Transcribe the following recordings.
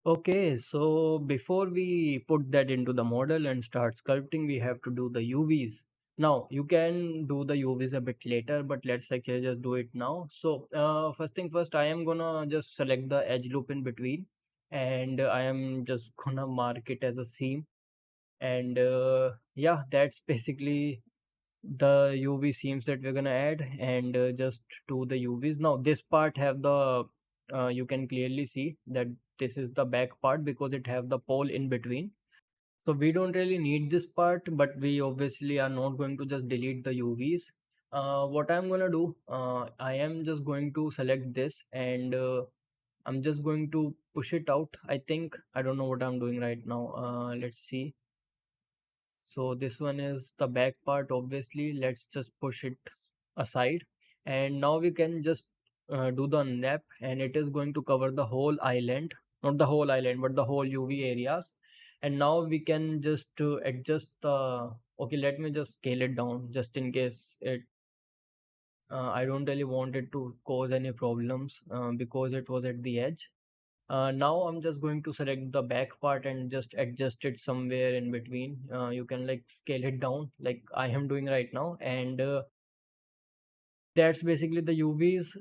Okay, so before we put that into the model and start sculpting, we have to do the UVs. Now, you can do the UVs a bit later, but let's actually just do it now. So, first thing first, I am gonna just select the edge loop in between, and I am just gonna mark it as a seam. And yeah, that's basically the UV seams that we're gonna add, and just do the UVs. Now this part have the you can clearly see that this is the back part because it have the pole in between. So we don't really need this part, but we obviously are not going to just delete the UVs. What I'm gonna do, I am just going to select this, and I'm just going to push it out. I think I don't know what I'm doing right now. Let's see. So this one is the back part, obviously. Let's just push it aside. And now we can just do the nap, and it is going to cover the whole island, not the whole island, but the whole UV areas. And now we can just adjust the, okay, let me just scale it down just in case I don't really want it to cause any problems because it was at the edge. Now I'm just going to select the back part and just adjust it somewhere in between. You can like scale it down like I am doing right now, and that's basically the UVs.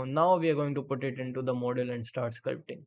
Now we are going to put it into the model and start sculpting.